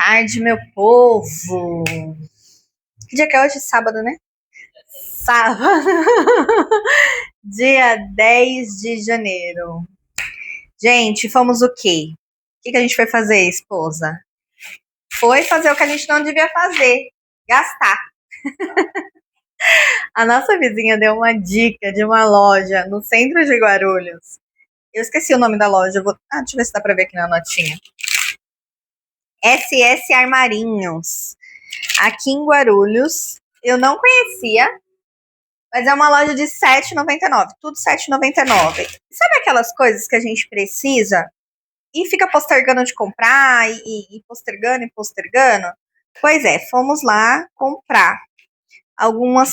tarde, meu povo. Que dia que é hoje? Sábado, né? Sábado. Dia 10 de janeiro. Gente, fomos o quê? O que a gente foi fazer, esposa? Foi fazer o que a gente não devia fazer. Gastar. A nossa vizinha deu uma dica de uma loja no centro de Guarulhos. Eu esqueci o nome da loja. Deixa eu ver se dá pra ver aqui na notinha. SS Armarinhos. Aqui em Guarulhos. Eu não conhecia, mas é uma loja de R$ 7,99. Tudo R$ 7,99. Sabe aquelas coisas que a gente precisa e fica postergando de comprar e postergando e postergando? Pois é, fomos lá comprar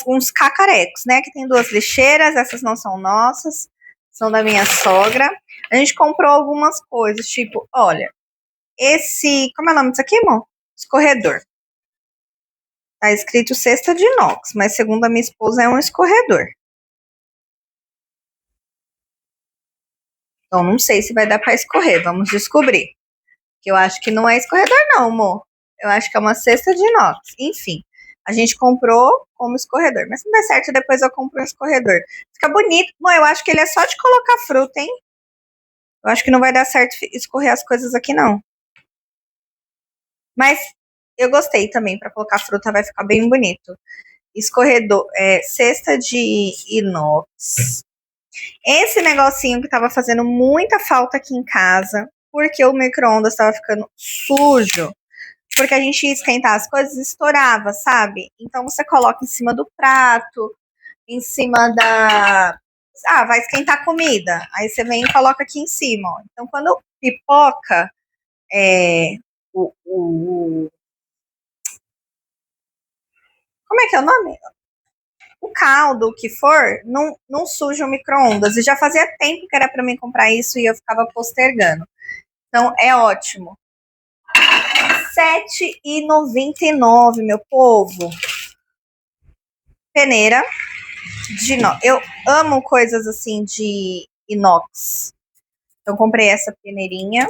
uns cacarecos, né? Que tem 2 lixeiras, essas não são nossas, são da minha sogra. A gente comprou algumas coisas, tipo, olha, como é o nome disso aqui, amor? Escorredor. Tá escrito cesta de inox, mas segundo a minha esposa é um escorredor. Então não sei se vai dar para escorrer, vamos descobrir. Que eu acho que não é escorredor não, amor. Eu acho que é uma cesta de inox. Enfim, a gente comprou como escorredor, mas se não der certo depois eu compro um escorredor. Fica bonito. Bom, eu acho que ele é só de colocar fruta, hein? Eu acho que não vai dar certo escorrer as coisas aqui não. Mas eu gostei também, para colocar fruta vai ficar bem bonito. Escorredor, cesta de inox. Esse negocinho que tava fazendo muita falta aqui em casa, porque o micro-ondas tava ficando sujo, porque a gente ia esquentar as coisas e estourava, sabe? Então você coloca em cima do prato, em cima da... vai esquentar a comida. Aí você vem e coloca aqui em cima, ó. Então quando pipoca como é que é o nome? O caldo, o que for, não suja o micro-ondas. E já fazia tempo que era para mim comprar isso e eu ficava postergando. Então, é ótimo. R$ 7,99, meu povo. Peneira de inox. Eu amo coisas assim de inox. Então, comprei essa peneirinha.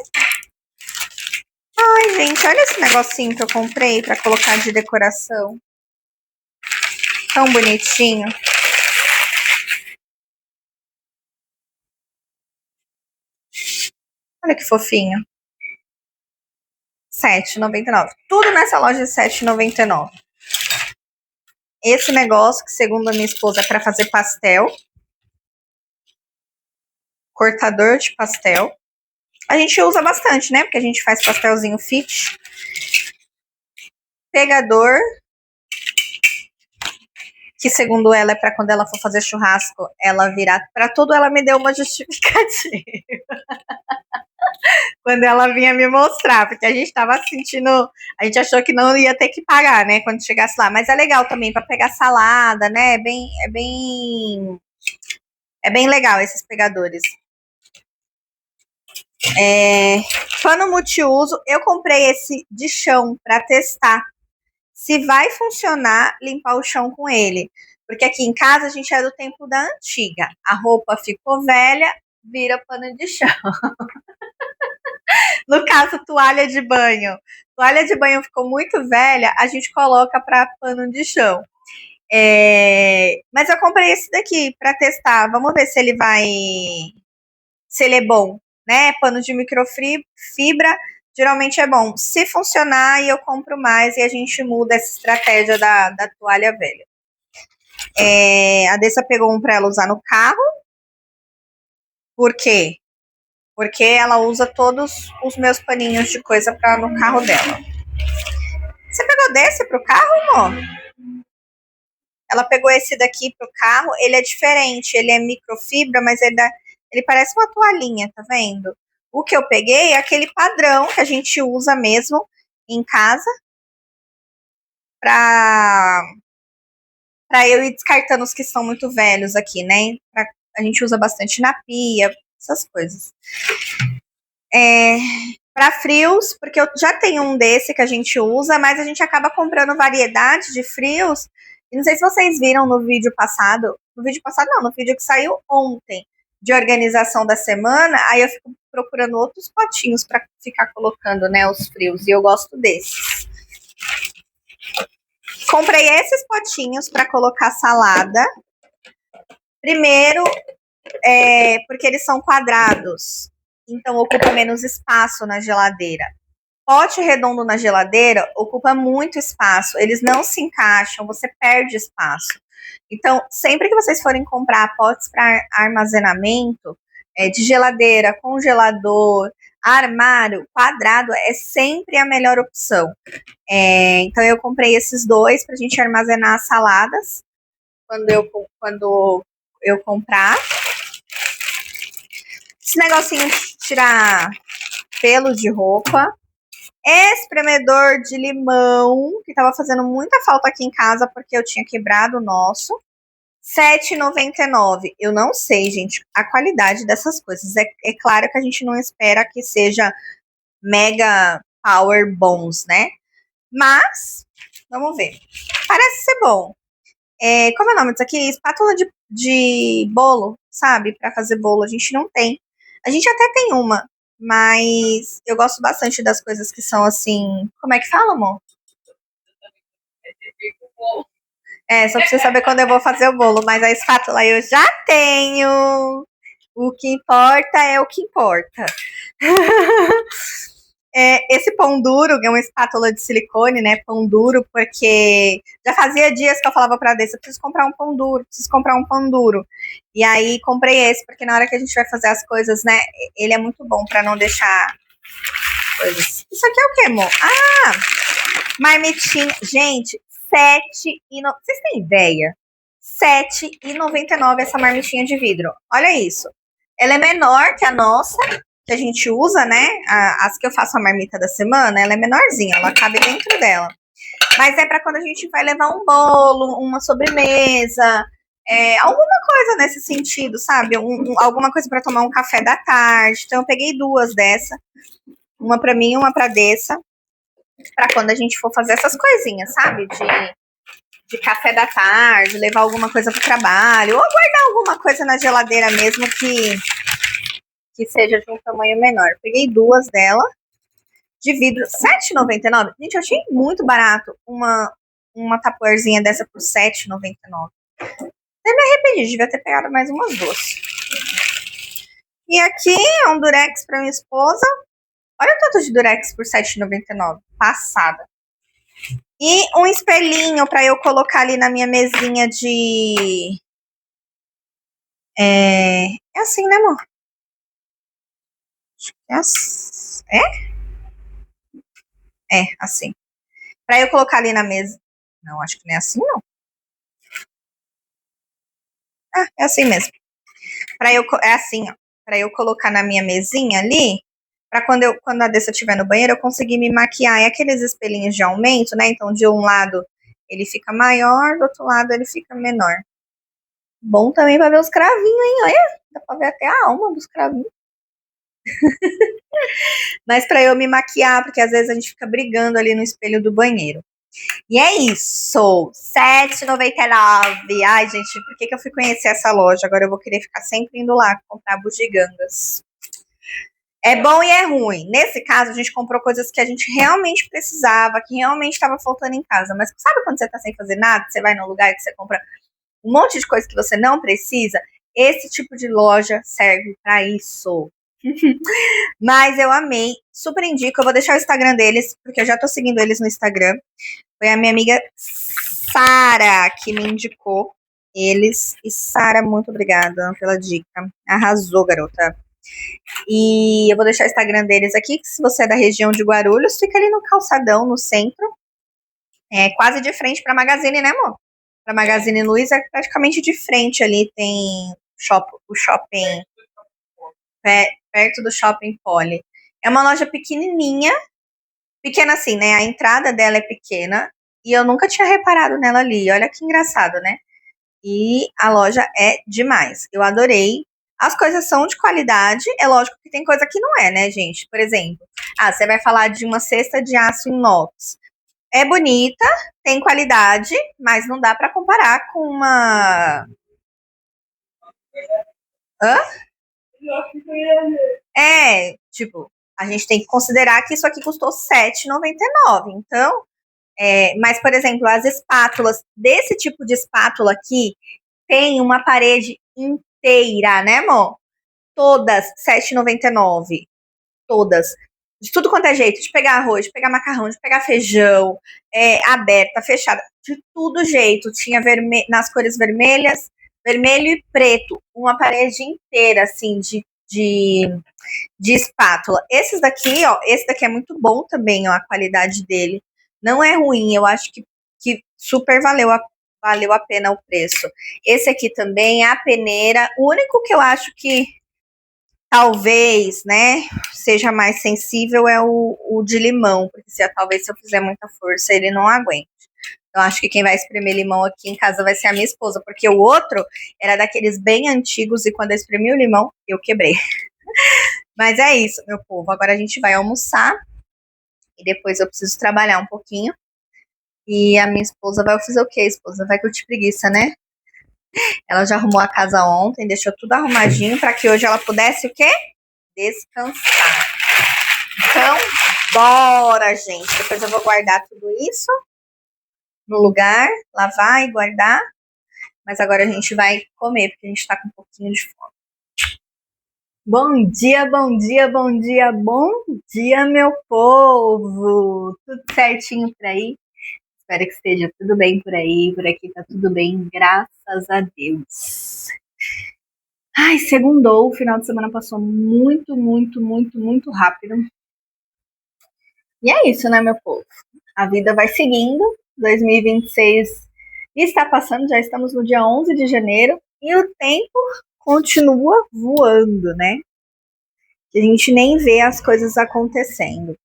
Ai, gente, olha esse negocinho que eu comprei para colocar de decoração. Tão bonitinho. Olha que fofinho. R$ 7,99. Tudo nessa loja é R$ 7,99. Esse negócio, que segundo a minha esposa é para fazer pastel. Cortador de pastel. A gente usa bastante, né? Porque a gente faz pastelzinho fit. Pegador. Que segundo ela é para quando ela for fazer churrasco, ela virar. Para tudo ela me deu uma justificativa. Quando ela vinha me mostrar, porque a gente tava sentindo, a gente achou que não ia ter que pagar, né, quando chegasse lá, mas é legal também para pegar salada, né, é bem legal esses pegadores. Pano multiuso, eu comprei esse de chão para testar se vai funcionar limpar o chão com ele, porque aqui em casa a gente é do tempo da antiga, a roupa ficou velha, vira pano de chão. No caso, toalha de banho. Toalha de banho ficou muito velha, a gente coloca para pano de chão. Mas eu comprei esse daqui para testar. Vamos ver se ele vai. Se ele é bom, né? Pano de microfibra geralmente é bom. Se funcionar, eu compro mais e a gente muda essa estratégia da toalha velha. A Dessa pegou um para ela usar no carro. Por quê? Porque ela usa todos os meus paninhos de coisa no carro dela. Você pegou desse pro carro, amor? Ela pegou esse daqui pro carro. Ele é diferente. Ele é microfibra, mas ele parece uma toalhinha, tá vendo? O que eu peguei é aquele padrão que a gente usa mesmo em casa pra eu ir descartando os que são muito velhos aqui, né? A gente usa bastante na pia, essas coisas. Para frios, porque eu já tenho um desse que a gente usa, mas a gente acaba comprando variedade de frios. E não sei se vocês viram no vídeo passado. No vídeo passado não, no vídeo que saiu ontem, de organização da semana. Aí eu fico procurando outros potinhos para ficar colocando, né, os frios. E eu gosto desses. Comprei esses potinhos para colocar salada. Primeiro, porque eles são quadrados, então ocupa menos espaço na geladeira. Pote redondo na geladeira ocupa muito espaço, eles não se encaixam, você perde espaço. Então, sempre que vocês forem comprar potes para armazenamento, de geladeira, congelador, armário, quadrado, é sempre a melhor opção. Então, eu comprei esses dois para a gente armazenar as saladas quando eu comprar. Esse negocinho de tirar pelo de roupa. Espremedor de limão, que tava fazendo muita falta aqui em casa porque eu tinha quebrado o nosso. R$ 7,99. Eu não sei, gente, a qualidade dessas coisas. É claro que a gente não espera que seja mega power bons, né? Mas, vamos ver. Parece ser bom. Como é o nome disso aqui? Espátula de bolo, sabe? Para fazer bolo. A gente não tem. A gente até tem uma, mas eu gosto bastante das coisas que são assim. Como é que fala, amor? Só preciso saber quando eu vou fazer o bolo, mas a espátula eu já tenho. O que importa é o que importa. Esse pão duro é uma espátula de silicone, né? Pão duro, porque já fazia dias que eu falava pra Dessa, preciso comprar um pão duro, preciso comprar um pão duro. E aí comprei esse, porque na hora que a gente vai fazer as coisas, né? Ele é muito bom pra não deixar coisas. Isso aqui é o quê, amor? Ah! Marmitinha. Gente, vocês têm ideia? R$ 7,99 essa marmitinha de vidro. Olha isso. Ela é menor que a nossa, que a gente usa, né? As que eu faço a marmita da semana, ela é menorzinha, ela cabe dentro dela. Mas é para quando a gente vai levar um bolo, uma sobremesa, alguma coisa nesse sentido, sabe? Alguma coisa para tomar um café da tarde. Então eu peguei duas dessa, uma para mim e uma para Dessa, para quando a gente for fazer essas coisinhas, sabe? De café da tarde, levar alguma coisa pro trabalho, ou guardar alguma coisa na geladeira mesmo que seja de um tamanho menor. Peguei duas dela, de vidro, R$7,99. Gente, eu achei muito barato uma tapuerzinha dessa por R$7,99. Até me arrependi, devia ter pegado mais umas duas. E aqui é um durex para minha esposa. Olha o tanto de durex por R$7,99. Passada. E um espelhinho para eu colocar ali na minha mesinha de... É assim, né, amor? Assim. Para eu colocar ali na mesa. Não, acho que não é assim, não. É assim mesmo. É assim, ó. Para eu colocar na minha mesinha ali, para quando a Dessa estiver no banheiro, eu conseguir me maquiar. É aqueles espelhinhos de aumento, né? Então, de um lado ele fica maior, do outro lado ele fica menor. Bom também para ver os cravinhos, hein? Olha, dá para ver até a alma dos cravinhos. Mas para eu me maquiar, porque às vezes a gente fica brigando ali no espelho do banheiro. E é isso, R$7,99. Ai, gente, por que eu fui conhecer essa loja? Agora eu vou querer ficar sempre indo lá comprar bugigangas. É bom e é ruim. Nesse caso, a gente comprou coisas que a gente realmente precisava, que realmente estava faltando em casa. Mas sabe quando você tá sem fazer nada, você vai num lugar que você compra um monte de coisa que você não precisa? Esse tipo de loja serve para isso. Mas eu amei, super indico. Eu vou deixar o Instagram deles, porque eu já tô seguindo eles no Instagram. Foi a minha amiga Sara que me indicou eles. E Sara, muito obrigada pela dica. Arrasou, garota. E eu vou deixar o Instagram deles aqui, que se você é da região de Guarulhos, fica ali no calçadão, no centro. Quase de frente pra Magazine, né, amor? Pra Magazine Luiza, praticamente de frente ali tem o shopping, perto do Shopping Poli. É uma loja pequenininha, pequena assim, né? A entrada dela é pequena e eu nunca tinha reparado nela ali. Olha que engraçado, né? E a loja é demais. Eu adorei. As coisas são de qualidade. É lógico que tem coisa que não é, né, gente? Por exemplo, você vai falar de uma cesta de aço inox. É bonita, tem qualidade, mas não dá para comparar com uma... Hã? Tipo, a gente tem que considerar que isso aqui custou R$7,99. Então, Mas, por exemplo, as espátulas, desse tipo de espátula aqui, tem uma parede inteira, né, amor? Todas R$ 7,99. Todas. De tudo quanto é jeito, de pegar arroz, de pegar macarrão, de pegar feijão, aberta, fechada, de tudo jeito. Tinha nas cores vermelhas, vermelho e preto, uma parede inteira, assim, de espátula. Esses daqui, ó, esse daqui é muito bom também, ó, a qualidade dele. Não é ruim, eu acho que super valeu a pena o preço. Esse aqui também é a peneira. O único que eu acho que talvez, né, seja mais sensível é o de limão, porque talvez se eu fizer muita força ele não aguente. Então acho que quem vai espremer limão aqui em casa vai ser a minha esposa, porque o outro era daqueles bem antigos e quando eu espremi o limão, eu quebrei. Mas é isso, meu povo. Agora a gente vai almoçar e depois eu preciso trabalhar um pouquinho. E a minha esposa vai fazer o quê, esposa? Vai curtir preguiça, né? Ela já arrumou a casa ontem, deixou tudo arrumadinho para que hoje ela pudesse o quê? Descansar. Então, bora, gente. Depois eu vou guardar tudo isso no lugar, lavar e guardar. Mas agora a gente vai comer, porque a gente tá com um pouquinho de fome. Bom dia, bom dia, bom dia, bom dia, meu povo! Tudo certinho por aí? Espero que esteja tudo bem por aí, por aqui tá tudo bem, graças a Deus. Ai, segundou, o final de semana passou muito, muito, muito, muito rápido. E é isso, né, meu povo? A vida vai seguindo, 2026 está passando, já estamos no dia 11 de janeiro e o tempo continua voando, né? A gente nem vê as coisas acontecendo.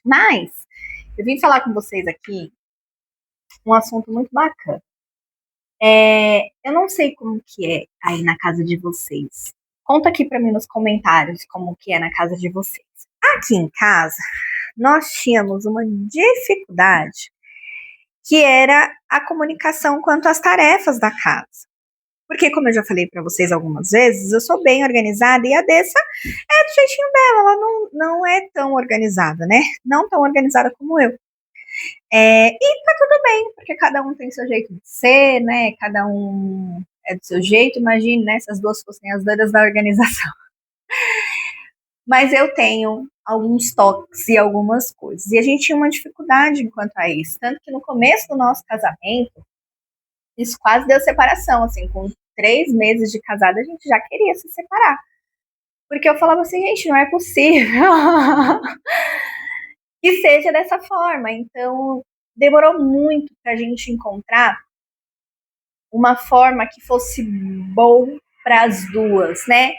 Mas eu vim falar com vocês aqui um assunto muito bacana. Eu não sei como que é aí na casa de vocês. Conta aqui para mim nos comentários como que é na casa de vocês. Aqui em casa, nós tínhamos uma dificuldade que era a comunicação quanto às tarefas da casa. Porque, como eu já falei para vocês algumas vezes, eu sou bem organizada e a Dessa é do jeitinho dela, ela não é tão organizada, né? Não tão organizada como eu. E tá tudo bem, porque cada um tem seu jeito de ser, né? Cada um é do seu jeito, imagine, né? Se as duas fossem as doidas da organização. Mas eu tenho alguns toques e algumas coisas. E a gente tinha uma dificuldade enquanto a isso. Tanto que no começo do nosso casamento, isso quase deu separação, assim, com 3 meses de casada, a gente já queria se separar. Porque eu falava assim, gente, não é possível que seja dessa forma. Então, demorou muito pra gente encontrar uma forma que fosse bom para as duas, né?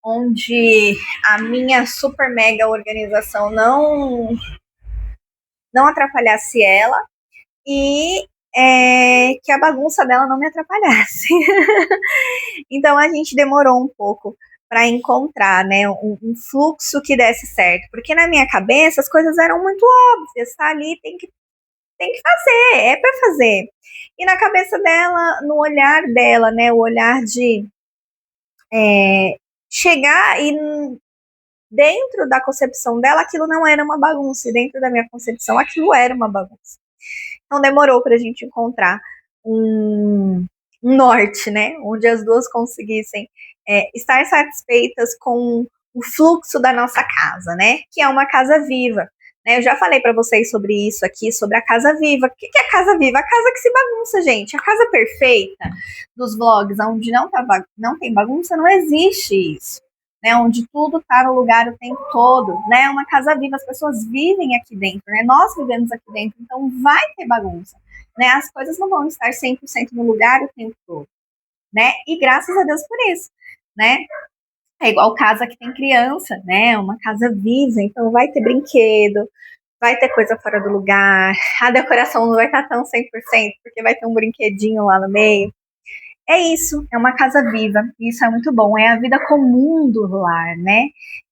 Onde a minha super mega organização não atrapalhasse ela e que a bagunça dela não me atrapalhasse. Então a gente demorou um pouco para encontrar, né, um fluxo que desse certo, porque na minha cabeça as coisas eram muito óbvias, tá ali, tem que fazer, é para fazer. E na cabeça dela, no olhar dela, né, o olhar de chegar e dentro da concepção dela aquilo não era uma bagunça, e dentro da minha concepção aquilo era uma bagunça. Então demorou para a gente encontrar um norte, né, onde as duas conseguissem estar satisfeitas com o fluxo da nossa casa, né, que é uma casa viva. Eu já falei para vocês sobre isso aqui, sobre a casa viva. O que é a casa viva? A casa que se bagunça, gente. A casa perfeita dos vlogs, onde não tem bagunça, não existe isso. Né, onde tudo está no lugar o tempo todo, né? Uma casa viva, as pessoas vivem aqui dentro, né? Nós vivemos aqui dentro, então vai ter bagunça, né? As coisas não vão estar 100% no lugar o tempo todo, né? E graças a Deus por isso, né? É igual casa que tem criança, né? Uma casa viva, então vai ter brinquedo, vai ter coisa fora do lugar, a decoração não vai estar tão 100%, porque vai ter um brinquedinho lá no meio. É isso, é uma casa viva, isso é muito bom, é a vida comum do lar, né?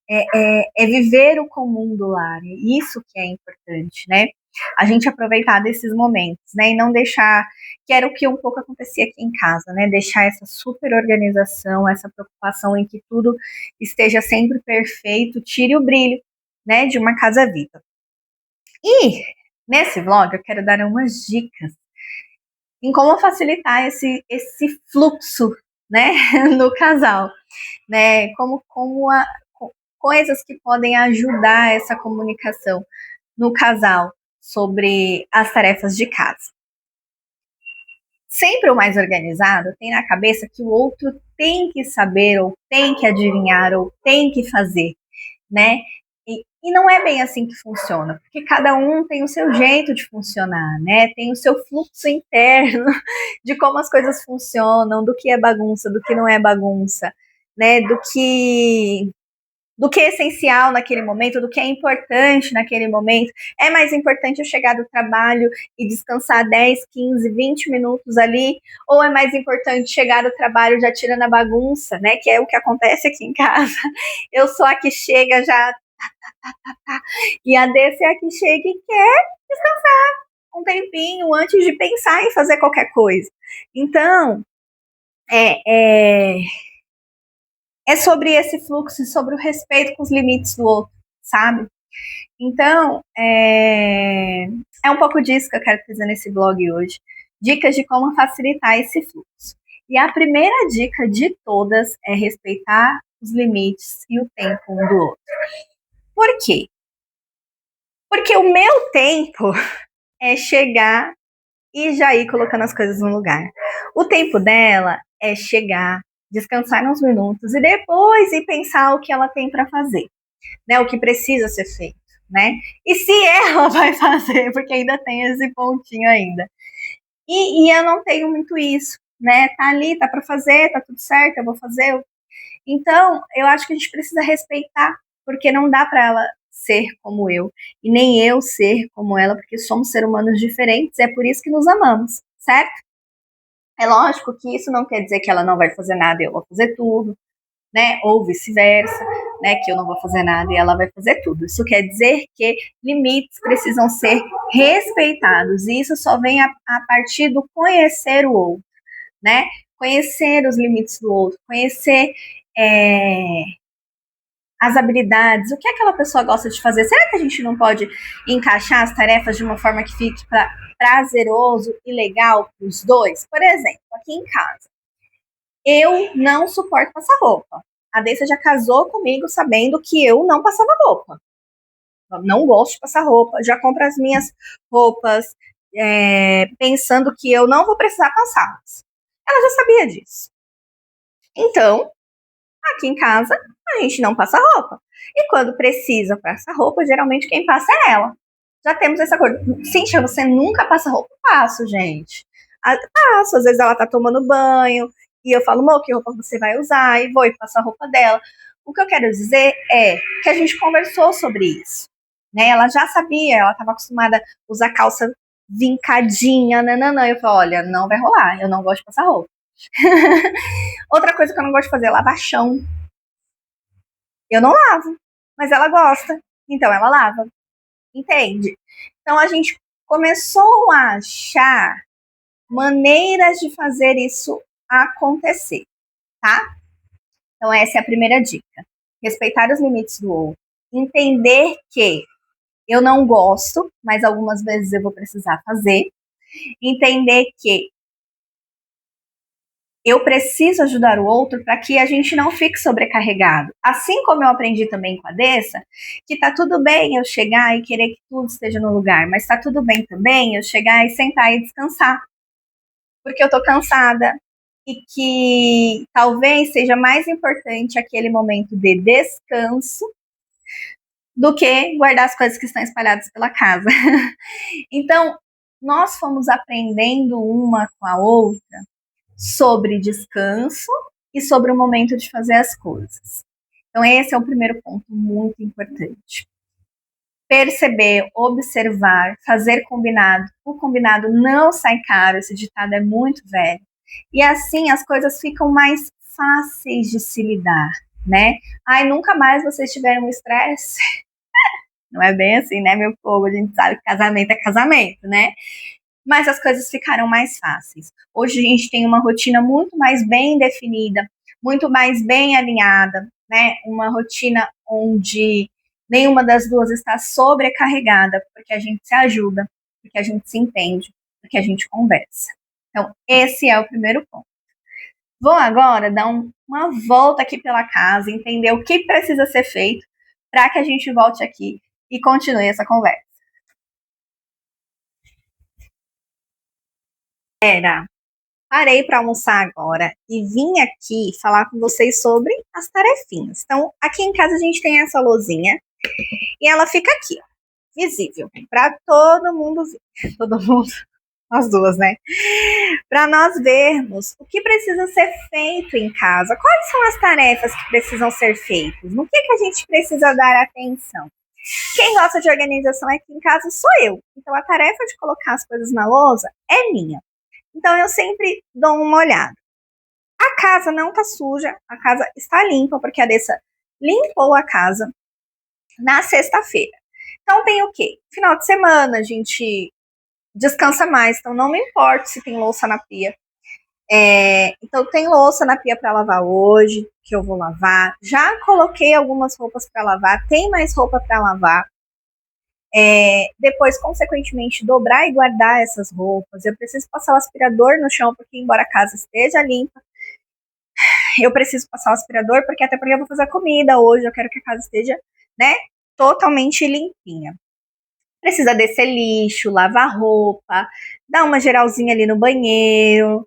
É viver o comum do lar, isso que é importante, né? A gente aproveitar desses momentos, né? E não deixar, que era o que um pouco acontecia aqui em casa, né? Deixar essa super organização, essa preocupação em que tudo esteja sempre perfeito, tire o brilho, né? De uma casa viva. E Nesse vlog eu quero dar umas dicas em como facilitar esse fluxo, né, no casal, né, coisas que podem ajudar essa comunicação no casal sobre as tarefas de casa. Sempre o mais organizado tem na cabeça que o outro tem que saber, ou tem que adivinhar, ou tem que fazer, né? E não é bem assim que funciona, porque cada um tem o seu jeito de funcionar, né? Tem o seu fluxo interno de como as coisas funcionam, do que é bagunça, do que não é bagunça, né? Do que é essencial naquele momento, do que é importante naquele momento. É mais importante eu chegar do trabalho e descansar 10, 15, 20 minutos ali, ou é mais importante chegar do trabalho já tirando a bagunça, né? Que é o que acontece aqui em casa. Eu sou a que chega já e a DC é a que chega e quer descansar um tempinho antes de pensar em fazer qualquer coisa. Então, é sobre esse fluxo, sobre o respeito com os limites do outro, sabe? Então, é um pouco disso que eu quero fazer nesse blog hoje. Dicas de como facilitar esse fluxo. E a primeira dica de todas é respeitar os limites e o tempo um do outro. Por quê? Porque o meu tempo é chegar e já ir colocando as coisas no lugar. O tempo dela é chegar, descansar uns minutos e depois ir pensar o que ela tem para fazer, né? O que precisa ser feito, né? E se ela vai fazer, porque ainda tem esse pontinho ainda. E eu não tenho muito isso, né? Tá ali, tá para fazer, tá tudo certo, eu vou fazer. Então, eu acho que a gente precisa respeitar, porque não dá para ela ser como eu e nem eu ser como ela, porque somos seres humanos diferentes, é por isso que nos amamos, certo? É lógico que isso não quer dizer que ela não vai fazer nada e eu vou fazer tudo, né? Ou vice-versa, né? Que eu não vou fazer nada e ela vai fazer tudo. Isso quer dizer que limites precisam ser respeitados e isso só vem a partir do conhecer o outro, né? Conhecer os limites do outro, conhecer as habilidades, o que aquela pessoa gosta de fazer. Será que a gente não pode encaixar as tarefas de uma forma que fique prazeroso e legal para os dois? Por exemplo, aqui em casa, eu não suporto passar roupa. A Deissa já casou comigo sabendo que eu não passava roupa. Eu não gosto de passar roupa. Já compro as minhas roupas pensando que eu não vou precisar passá-las. Ela já sabia disso. Então, aqui em casa, a gente não passa roupa. E quando precisa passar roupa, geralmente quem passa é ela. Já temos essa coisa. Cíntia, você nunca passa roupa? Passo, gente. Passo, às vezes ela tá tomando banho, e eu falo, amor, que roupa você vai usar? E vou e passo a roupa dela. O que eu quero dizer é que a gente conversou sobre isso. Né? Ela já sabia, ela estava acostumada a usar calça vincadinha, nananã. Eu falo, olha, não vai rolar, eu não gosto de passar roupa. Outra coisa que eu não gosto de fazer é lavar chão. Eu não lavo, mas ela gosta, então ela lava. Entende? Então a gente começou a achar maneiras de fazer isso acontecer, tá? Então essa é a primeira dica. Respeitar os limites do outro. Entender que eu não gosto, mas algumas vezes eu vou precisar fazer. Entender que eu preciso ajudar o outro para que a gente não fique sobrecarregado. Assim como eu aprendi também com a Dessa, que tá tudo bem eu chegar e querer que tudo esteja no lugar, mas tá tudo bem também eu chegar e sentar e descansar. Porque eu tô cansada e que talvez seja mais importante aquele momento de descanso do que guardar as coisas que estão espalhadas pela casa. Então, nós fomos aprendendo uma com a outra sobre descanso e sobre o momento de fazer as coisas. Então, esse é o primeiro ponto muito importante. Perceber, observar, fazer combinado. O combinado não sai caro, esse ditado é muito velho. E assim as coisas ficam mais fáceis de se lidar, né? Ai, nunca mais vocês tiveram estresse. Não é bem assim, né, meu povo? A gente sabe que casamento é casamento, né? Mas as coisas ficaram mais fáceis. Hoje a gente tem uma rotina muito mais bem definida, muito mais bem alinhada, né? Uma rotina onde nenhuma das duas está sobrecarregada, porque a gente se ajuda, porque a gente se entende, porque a gente conversa. Então, esse é o primeiro ponto. Vou agora dar uma volta aqui pela casa, entender o que precisa ser feito para que a gente volte aqui e continue essa conversa. Parei para almoçar agora e vim aqui falar com vocês sobre as tarefinhas. Então, aqui em casa a gente tem essa lousinha e ela fica aqui, ó, visível, para todo mundo ver. Todo mundo, as duas, né? Para nós vermos o que precisa ser feito em casa, quais são as tarefas que precisam ser feitas, no que a gente precisa dar atenção. Quem gosta de organização aqui em casa sou eu, então a tarefa de colocar as coisas na lousa é minha. Então eu sempre dou uma olhada. A casa não tá suja, a casa está limpa, porque a Dessa limpou a casa na sexta-feira. Então tem o quê? Final de semana a gente descansa mais, então não me importa se tem louça na pia. Então tem louça na pia para lavar hoje, que eu vou lavar. Já coloquei algumas roupas para lavar, tem mais roupa para lavar. Depois, consequentemente, dobrar e guardar essas roupas. Eu preciso passar o aspirador no chão, porque embora a casa esteja limpa, eu preciso passar o aspirador, porque até porque eu vou fazer comida hoje, eu quero que a casa esteja, né, totalmente limpinha. Precisa descer lixo, lavar roupa, dar uma geralzinha ali no banheiro.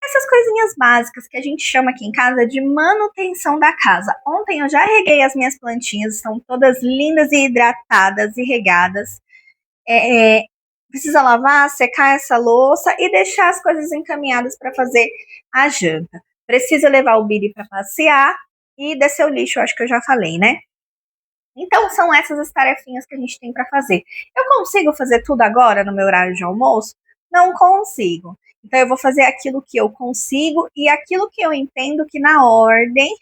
Essas coisinhas básicas que a gente chama aqui em casa de manutenção da casa. Ontem eu já reguei as minhas plantinhas, estão todas lindas e hidratadas e regadas. Precisa lavar, secar essa louça e deixar as coisas encaminhadas para fazer a janta. Precisa levar o Billy para passear e descer o lixo, acho que eu já falei, né? Então, são essas as tarefinhas que a gente tem para fazer. Eu consigo fazer tudo agora no meu horário de almoço? Não consigo. Então, eu vou fazer aquilo que eu consigo e aquilo que eu entendo que na ordem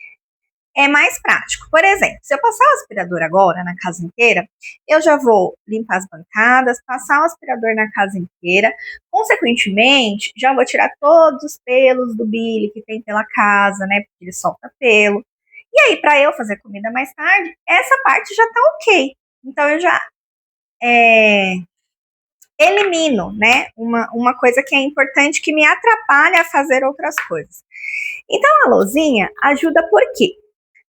é mais prático. Por exemplo, se eu passar o aspirador agora na casa inteira, eu já vou limpar as bancadas, passar o aspirador na casa inteira, consequentemente, já vou tirar todos os pelos do Billy que tem pela casa, né, porque ele solta pelo. E aí, para eu fazer comida mais tarde, essa parte já tá ok. Então, eu já elimino, né, uma coisa que é importante que me atrapalha a fazer outras coisas. Então, a lousinha ajuda por quê?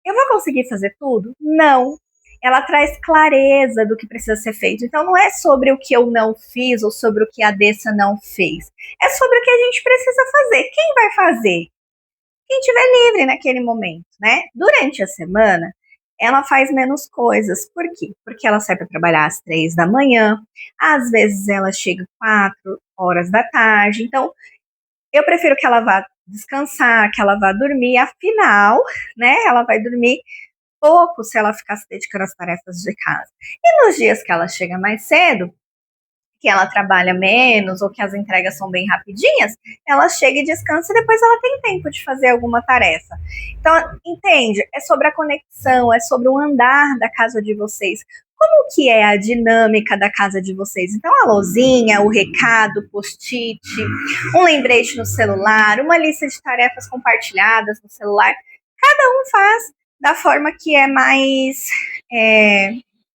Eu vou conseguir fazer tudo? Não. Ela traz clareza do que precisa ser feito. Então, não é sobre o que eu não fiz ou sobre o que a Dessa não fez. É sobre o que a gente precisa fazer. Quem vai fazer? Quem estiver livre naquele momento, né? Durante a semana, ela faz menos coisas. Por quê? Porque ela sai para trabalhar às 3 da manhã. Às vezes, ela chega às 4 horas da tarde. Então, eu prefiro que ela vá descansar, que ela vá dormir, afinal, né, ela vai dormir pouco se ela ficar se dedicando às tarefas de casa. E nos dias que ela chega mais cedo, que ela trabalha menos ou que as entregas são bem rapidinhas, ela chega e descansa e depois ela tem tempo de fazer alguma tarefa. Então, entende? É sobre a conexão, é sobre o andar da casa de vocês. Como que é a dinâmica da casa de vocês? Então, a lousinha, o recado, o post-it, um lembrete no celular, uma lista de tarefas compartilhadas no celular, cada um faz da forma que é mais...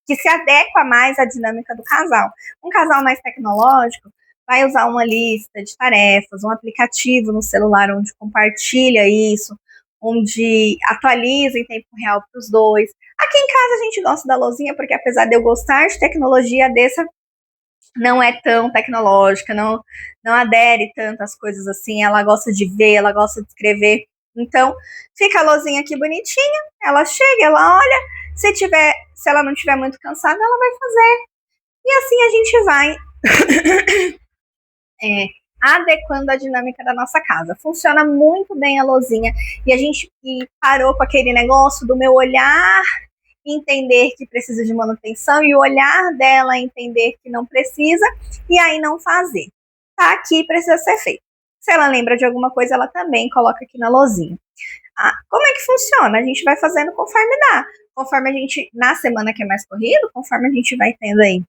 que se adequa mais à dinâmica do casal. Um casal mais tecnológico vai usar uma lista de tarefas, um aplicativo no celular onde compartilha isso, onde atualiza em tempo real para os dois. Aqui em casa a gente gosta da lousinha porque apesar de eu gostar de tecnologia, a Dessa não é tão tecnológica, não adere tanto às coisas assim, ela gosta de ver, ela gosta de escrever. Então, fica a lousinha aqui bonitinha, ela chega, ela olha, se ela não estiver muito cansada, ela vai fazer. E assim a gente vai adequando a dinâmica da nossa casa. Funciona muito bem a lousinha. E a gente parou com aquele negócio do meu olhar entender que precisa de manutenção e o olhar dela entender que não precisa e aí não fazer. Tá aqui, precisa ser feito. Se ela lembra de alguma coisa, ela também coloca aqui na lousinha. Como é que funciona? A gente vai fazendo conforme dá. Conforme a gente, na semana que é mais corrido, conforme a gente vai tendo aí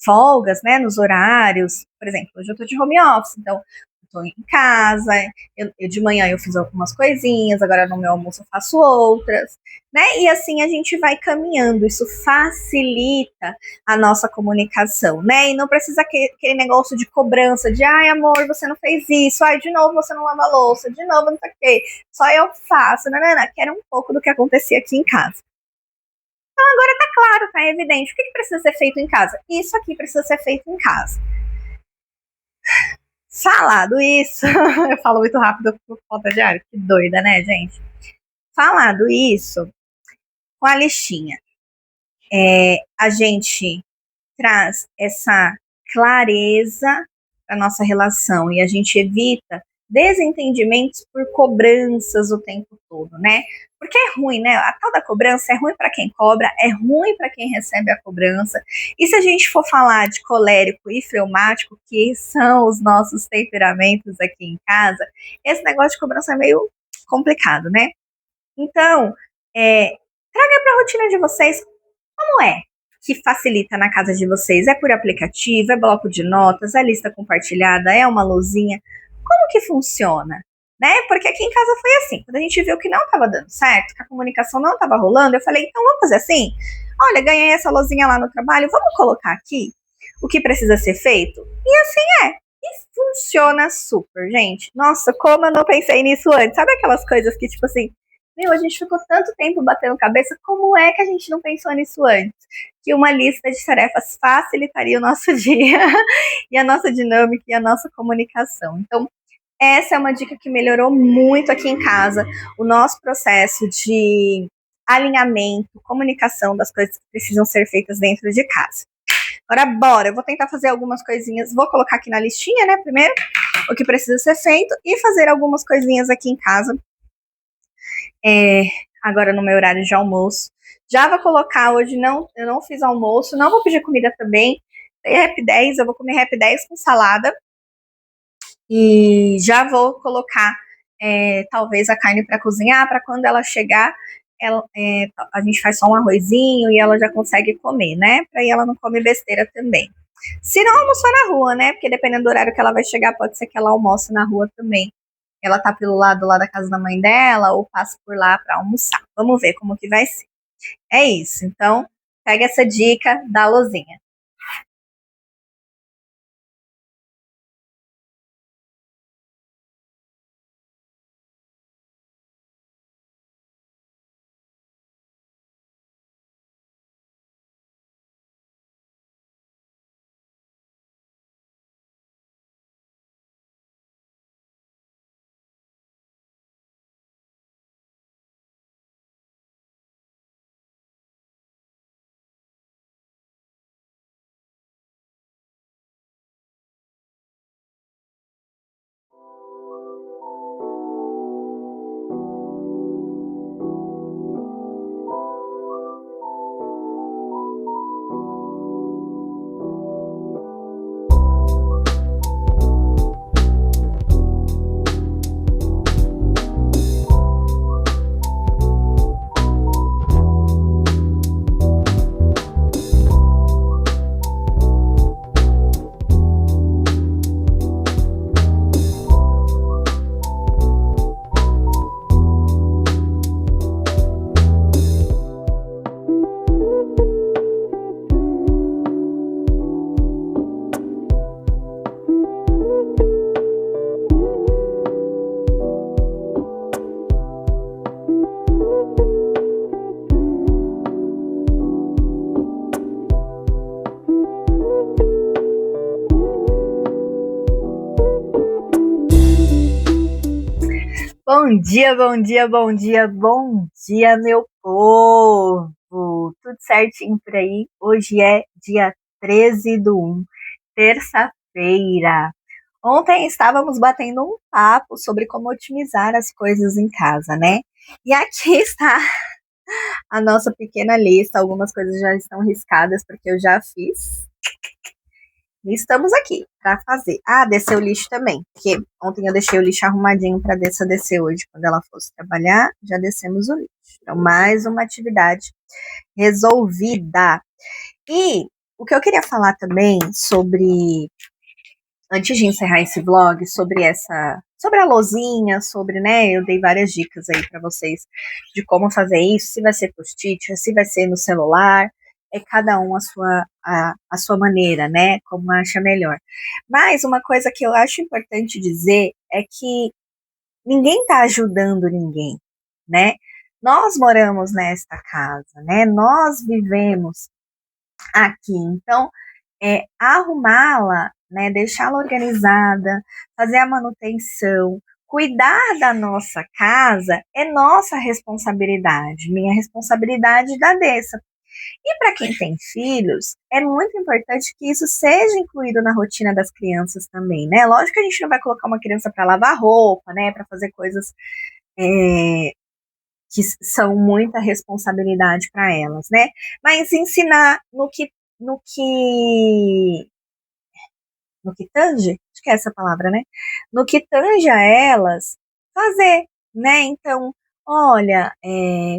folgas, né, nos horários. Por exemplo, hoje eu tô de home office, então tô em casa, de manhã eu fiz algumas coisinhas, agora no meu almoço eu faço outras, né? E assim a gente vai caminhando, isso facilita a nossa comunicação, né? E não precisa aquele negócio de cobrança, de ai amor, você não fez isso, ai de novo você não lava a louça, de novo não sei o quê, só eu faço, que era um pouco do que acontecia aqui em casa. Então agora tá claro, tá evidente, o que precisa ser feito em casa? Isso aqui precisa ser feito em casa. Falado isso, eu falo muito rápido por falta de ar, que doida, né, gente? Falado isso, com a listinha, a gente traz essa clareza para nossa relação e a gente evita desentendimentos por cobranças o tempo todo, né? Porque é ruim, né? A tal da cobrança é ruim para quem cobra, é ruim para quem recebe a cobrança. E se a gente for falar de colérico e fleumático, que são os nossos temperamentos aqui em casa, esse negócio de cobrança é meio complicado, né? Então, traga para a rotina de vocês como é que facilita na casa de vocês? É por aplicativo, é bloco de notas, é lista compartilhada, é uma luzinha? Como que funciona? Né? Porque aqui em casa foi assim, quando a gente viu que não estava dando certo, que a comunicação não estava rolando, eu falei, então vamos fazer assim? Olha, ganhei essa luzinha lá no trabalho, vamos colocar aqui o que precisa ser feito? E assim é. E funciona super, gente. Nossa, como eu não pensei nisso antes. Sabe aquelas coisas que, tipo assim, meu, a gente ficou tanto tempo batendo cabeça, como é que a gente não pensou nisso antes? Que uma lista de tarefas facilitaria o nosso dia e a nossa dinâmica e a nossa comunicação. Então, essa é uma dica que melhorou muito aqui em casa, o nosso processo de alinhamento, comunicação das coisas que precisam ser feitas dentro de casa. Agora, bora, eu vou tentar fazer algumas coisinhas, vou colocar aqui na listinha, né, primeiro, o que precisa ser feito e fazer algumas coisinhas aqui em casa, agora no meu horário de almoço. Já vou colocar, hoje eu não fiz almoço, não vou pedir comida também, tem Rap 10, eu vou comer Rap 10 com salada, e já vou colocar talvez a carne para cozinhar, para quando ela chegar, a gente faz só um arrozinho e ela já consegue comer, né? Para ela não comer besteira também. Se não almoçar na rua, né? Porque dependendo do horário que ela vai chegar, pode ser que ela almoce na rua também. Ela tá pelo lado lá da casa da mãe dela ou passa por lá para almoçar. Vamos ver como que vai ser. É isso. Então, pega essa dica da Lozinha. Bom dia, bom dia, bom dia, bom dia, meu povo! Tudo certinho por aí? Hoje é dia 13/1, terça-feira. Ontem estávamos batendo um papo sobre como otimizar as coisas em casa, né? E aqui está a nossa pequena lista. Algumas coisas já estão riscadas porque eu já fiz. E estamos aqui para fazer. Ah, descer o lixo também, porque ontem eu deixei o lixo arrumadinho para Dessa descer hoje. Quando ela fosse trabalhar, já descemos o lixo. Então, mais uma atividade resolvida. E o que eu queria falar também sobre antes de encerrar esse vlog, sobre a lozinha, sobre, né, eu dei várias dicas aí para vocês de como fazer isso, se vai ser post-it, se vai ser no celular, é cada um a sua maneira, né, como acha melhor. Mas uma coisa que eu acho importante dizer é que ninguém está ajudando ninguém, né? Nós moramos nesta casa, né? Nós vivemos aqui, então arrumá-la, né, deixá-la organizada, fazer a manutenção, cuidar da nossa casa é nossa responsabilidade, minha responsabilidade e da Dessa. E para quem tem filhos, é muito importante que isso seja incluído na rotina das crianças também, né? Lógico que a gente não vai colocar uma criança para lavar roupa, né, para fazer coisas é, que são muita responsabilidade para elas, né? Mas ensinar no que no que tange, acho que é essa palavra, né? No que tange a elas, fazer, né? Então, olha,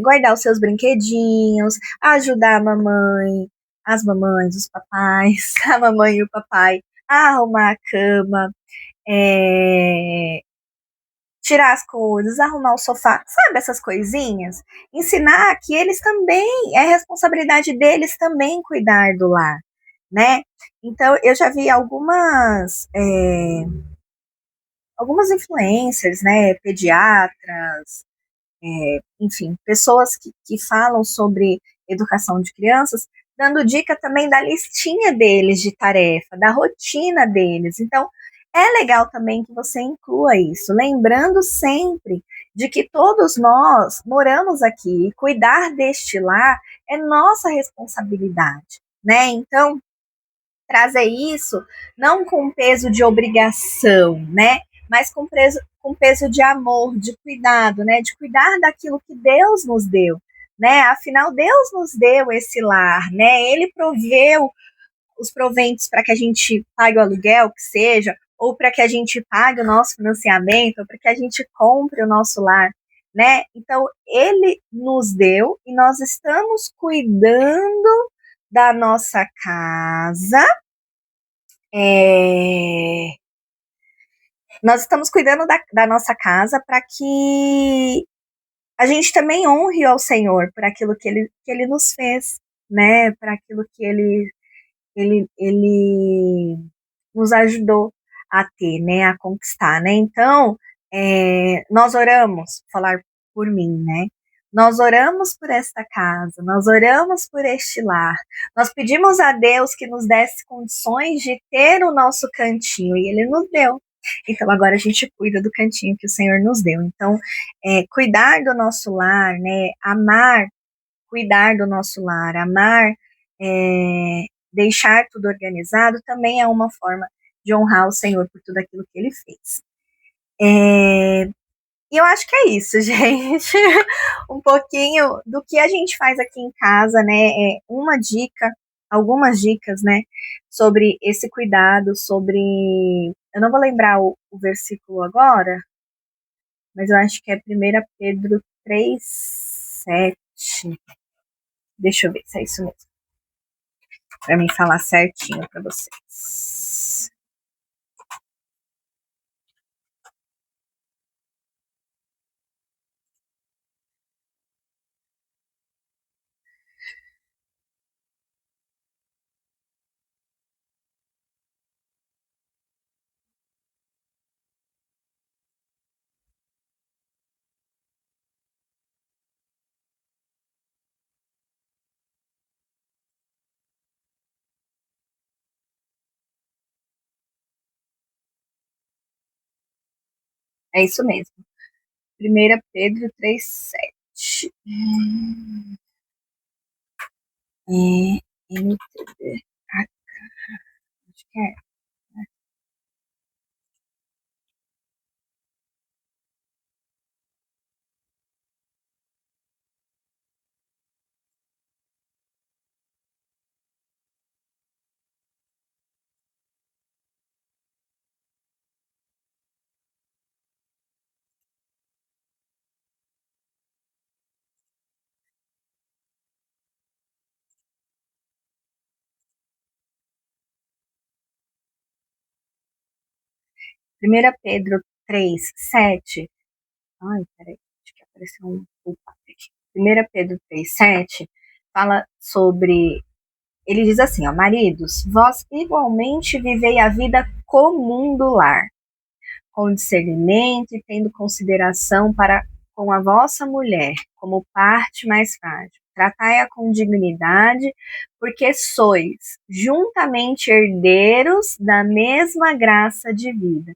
guardar os seus brinquedinhos, ajudar a mamãe, as mamães, os papais, a mamãe e o papai a arrumar a cama, é, tirar as coisas, arrumar o sofá, sabe essas coisinhas? Ensinar que eles também, é responsabilidade deles também cuidar do lar, né? Então, eu já vi algumas influencers, né, pediatras, enfim, pessoas que falam sobre educação de crianças, dando dica também da listinha deles de tarefa, da rotina deles. Então, é legal também que você inclua isso, lembrando sempre de que todos nós moramos aqui e cuidar deste lar é nossa responsabilidade, né? Então, trazer isso não com peso de obrigação, né? Mas com peso de amor, de cuidado, né? De cuidar daquilo que Deus nos deu, né? Afinal, Deus nos deu esse lar, né? Ele proveu os proventos para que a gente pague o aluguel, que seja, ou para que a gente pague o nosso financiamento, ou para que a gente compre o nosso lar, né? Então, ele nos deu e nós estamos cuidando da nossa casa, é, nós estamos cuidando da nossa casa para que a gente também honre ao Senhor por aquilo que ele nos fez, né? Para aquilo que ele nos ajudou a ter, né? A conquistar, né? Então, nós oramos, vou falar por mim, né? Nós oramos por esta casa, nós oramos por este lar, nós pedimos a Deus que nos desse condições de ter o nosso cantinho e Ele nos deu. Então agora a gente cuida do cantinho que o Senhor nos deu. Então, cuidar do nosso lar, né? Amar, cuidar do nosso lar, amar, deixar tudo organizado também é uma forma de honrar o Senhor por tudo aquilo que Ele fez. E eu acho que é isso, gente. Um pouquinho do que a gente faz aqui em casa, né? Uma dica, algumas dicas, né? Sobre esse cuidado, sobre. Eu não vou lembrar o versículo agora, mas eu acho que é 1 Pedro 3:7. Deixa eu ver se é isso mesmo. Para mim falar certinho para vocês. É isso mesmo. 1 Pedro 3:7. MTB. Acho que é. 1 Pedro 3:7. Ai, peraí, acho que apareceu um culpado aqui. 1 Pedro 3:7 fala sobre. Ele diz assim, ó, maridos, vós igualmente vivei a vida comum do lar, com discernimento e tendo consideração para com a vossa mulher, como parte mais frágil. Tratai-a com dignidade, porque sois juntamente herdeiros da mesma graça de vida,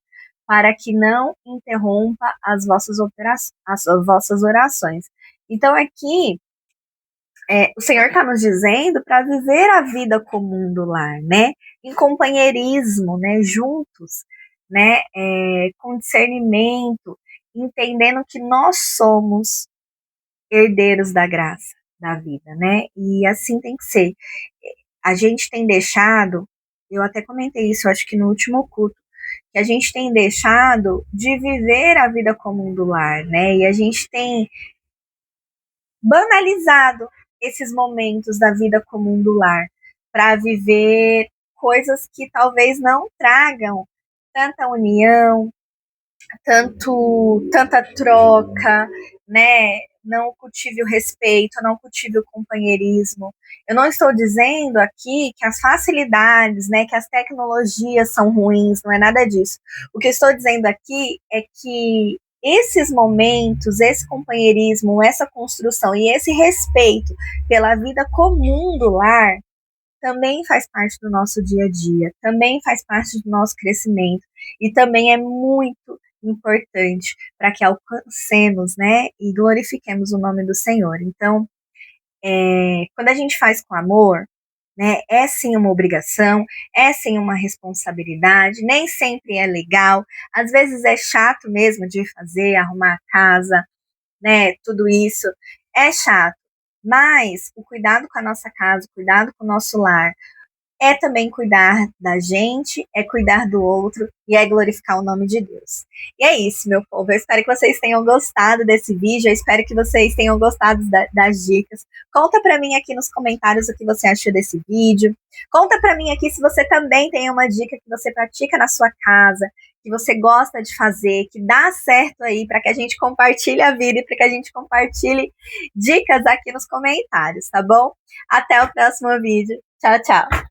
para que não interrompa as vossas orações. Então aqui o Senhor está nos dizendo para viver a vida comum do lar, né? Em companheirismo, né? Juntos, né? Com discernimento, entendendo que nós somos herdeiros da graça da vida, né? E assim tem que ser. A gente tem deixado, eu até comentei isso, acho que no último culto, que a gente tem deixado de viver a vida comum do lar, né? E a gente tem banalizado esses momentos da vida comum do lar para viver coisas que talvez não tragam tanta união, tanta troca, né? Não cultive o respeito, não cultive o companheirismo. Eu não estou dizendo aqui que as facilidades, né, que as tecnologias são ruins, não é nada disso. O que eu estou dizendo aqui é que esses momentos, esse companheirismo, essa construção e esse respeito pela vida comum do lar também faz parte do nosso dia a dia, também faz parte do nosso crescimento e também é muito importante para que alcancemos, né, e glorifiquemos o nome do Senhor. Então, quando a gente faz com amor, né, é sim uma obrigação, é sim uma responsabilidade, nem sempre é legal, às vezes é chato mesmo de fazer, arrumar a casa, né, tudo isso é chato, mas o cuidado com a nossa casa, o cuidado com o nosso lar, é também cuidar da gente, é cuidar do outro e é glorificar o nome de Deus. E é isso, meu povo. Eu espero que vocês tenham gostado desse vídeo, eu espero que vocês tenham gostado das dicas. Conta pra mim aqui nos comentários o que você achou desse vídeo. Conta pra mim aqui se você também tem uma dica que você pratica na sua casa, que você gosta de fazer, que dá certo aí, para que a gente compartilhe a vida e para que a gente compartilhe dicas aqui nos comentários, tá bom? Até o próximo vídeo. Tchau, tchau.